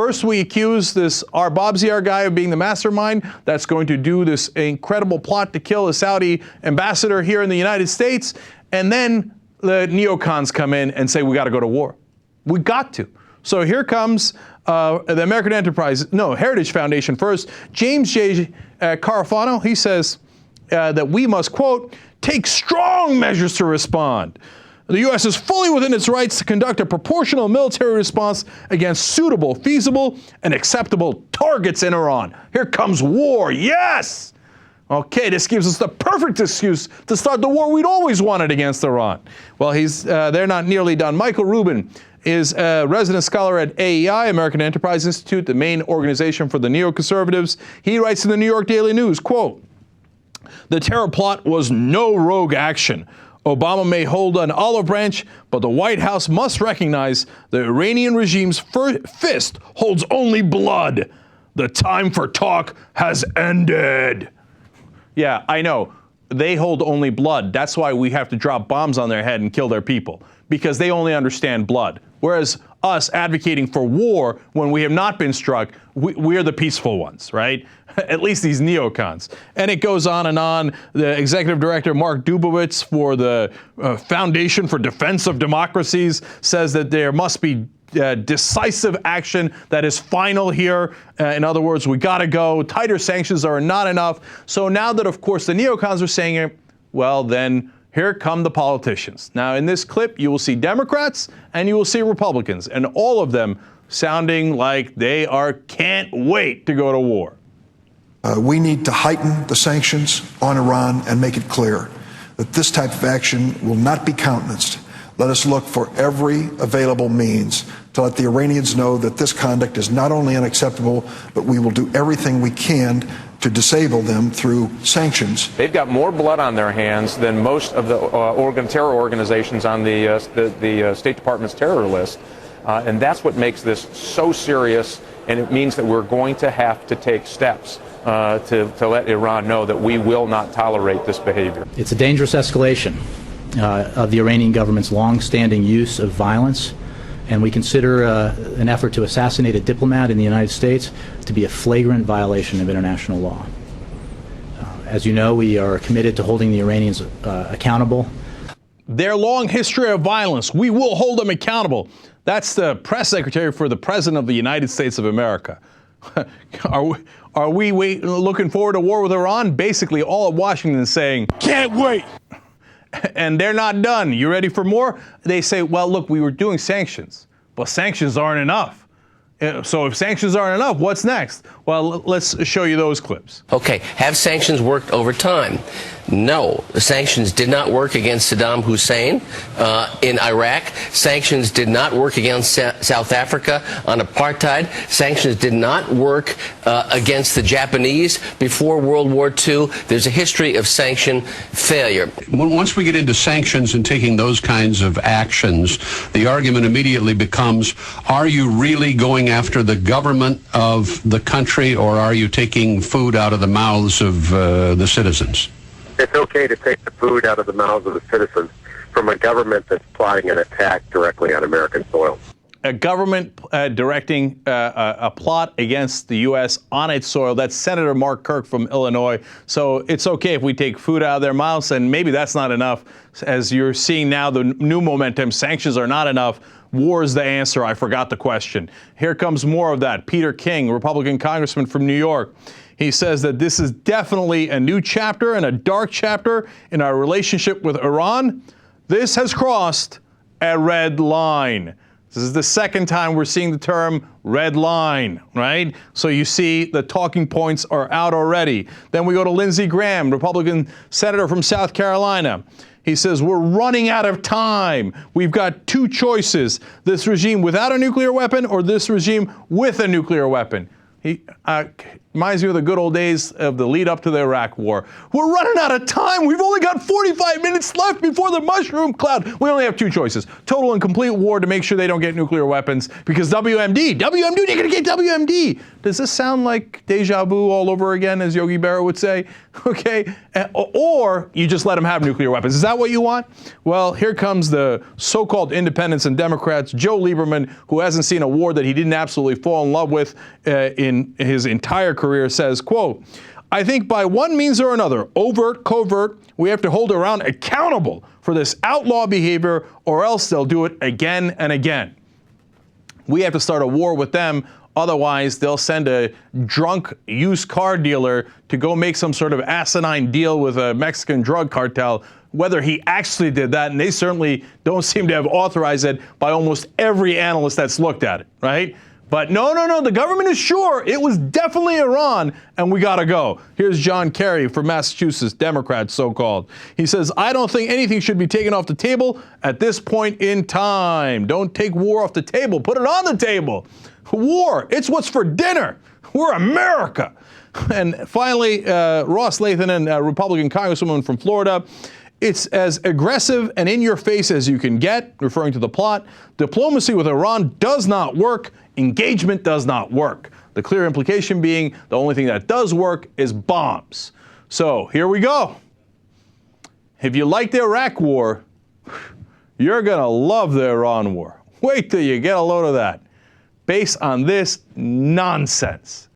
First, we accuse this Arbabziar guy of being the mastermind that's going to do this incredible plot to kill a Saudi ambassador here in the United States. And then the neocons come in and say, we got to go to war. We got to. So here comes the American Heritage Foundation first. James J. Carafano, he says that we must, quote, take strong measures to respond. The U.S. is fully within its rights to conduct a proportional military response against suitable, feasible, and acceptable targets in Iran. Here comes war, yes! Okay, this gives us the perfect excuse to start the war we'd always wanted against Iran. Well, they're not nearly done. Michael Rubin is a resident scholar at AEI, American Enterprise Institute, the main organization for the neoconservatives. He writes in the New York Daily News, quote, the terror plot was no rogue action. Obama may hold an olive branch, but the White House must recognize the Iranian regime's fist holds only blood. The time for talk has ended. Yeah, I know. They hold only blood. That's why we have to drop bombs on their head and kill their people, because they only understand blood. Whereas us advocating for war when we have not been struck, we're the peaceful ones, right? At least these neocons. And it goes on and on. The executive director, Mark Dubowitz, for the Foundation for Defense of Democracies, says that there must be decisive action that is final here. In other words, we got to go. Tighter sanctions are not enough. So now that, of course, the neocons are saying it, well, then here come the politicians. Now, in this clip, you will see Democrats and you will see Republicans, and all of them sounding like they can't wait to go to war. We need to heighten the sanctions on Iran and make it clear that this type of action will not be countenanced. Let us look for every available means to let the Iranians know that this conduct is not only unacceptable, but we will do everything we can to disable them through sanctions. They've got more blood on their hands than most of the terror organizations on the State Department's terror list. And that's what makes this so serious, and it means that we're going to have to take steps to let Iran know that we will not tolerate this behavior. It's a dangerous escalation of the Iranian government's long-standing use of violence, and we consider an effort to assassinate a diplomat in the United States to be a flagrant violation of international law. As you know, we are committed to holding the Iranians accountable. Their long history of violence, we will hold them accountable. That's the press secretary for the President of the United States of America. Are we looking forward to war with Iran? Basically, all of Washington is saying, can't wait. And they're not done. You ready for more? They say, well, look, we were doing sanctions, but sanctions aren't enough. So if sanctions aren't enough, what's next? Well, let's show you those clips. Okay, have sanctions worked over time? No, the sanctions did not work against Saddam Hussein in Iraq. Sanctions did not work against South Africa on apartheid. Sanctions did not work against the Japanese before World War II. There's a history of sanction failure. Once we get into sanctions and taking those kinds of actions, the argument immediately becomes, are you really going after the government of the country, or are you taking food out of the mouths of the citizens? It's okay to take the food out of the mouths of the citizens from a government that's plotting an attack directly on American soil. A government directing a plot against the U.S. on its soil. That's Senator Mark Kirk from Illinois. So it's okay if we take food out of their mouths, and maybe that's not enough. As you're seeing now, the new momentum, sanctions are not enough. War is the answer. I forgot the question. Here comes more of that. Peter King, Republican congressman from New York. He says that this is definitely a new chapter and a dark chapter in our relationship with Iran. This has crossed a red line. This is the second time we're seeing the term red line, right? So you see the talking points are out already. Then we go to Lindsey Graham, Republican senator from South Carolina. He says, we're running out of time. We've got two choices, this regime without a nuclear weapon or this regime with a nuclear weapon. Reminds me of the good old days of the lead up to the Iraq War. We're running out of time. We've only got 45 minutes left before the mushroom cloud. We only have two choices. Total and complete war to make sure they don't get nuclear weapons, because WMD, they're going to get WMD. Does this sound like deja vu all over again, as Yogi Berra would say? Okay. Or you just let them have nuclear weapons. Is that what you want? Well, here comes the so-called independents and Democrats. Joe Lieberman, who hasn't seen a war that he didn't absolutely fall in love with in his entire career, says, quote, "I think by one means or another, overt, covert, we have to hold Iran accountable for this outlaw behavior, or else they'll do it again and again. We have to start a war with them. Otherwise, they'll send a drunk used car dealer to go make some sort of asinine deal with a Mexican drug cartel, whether he actually did that, and they certainly don't seem to have authorized it by almost every analyst that's looked at it, right? But no, the government is sure it was definitely Iran, and we gotta go." Here's John Kerry from Massachusetts, Democrat so-called. He says, "I don't think anything should be taken off the table at this point in time. Don't take war off the table, put it on the table. War, it's what's for dinner. We're America." And finally, Ross Lathan, a Republican congresswoman from Florida, "It's as aggressive and in your face as you can get," referring to the plot. "Diplomacy with Iran does not work. Engagement does not work." The clear implication being the only thing that does work is bombs. So here we go. If you like the Iraq war, you're going to love the Iran war. Wait till you get a load of that. Based on this nonsense.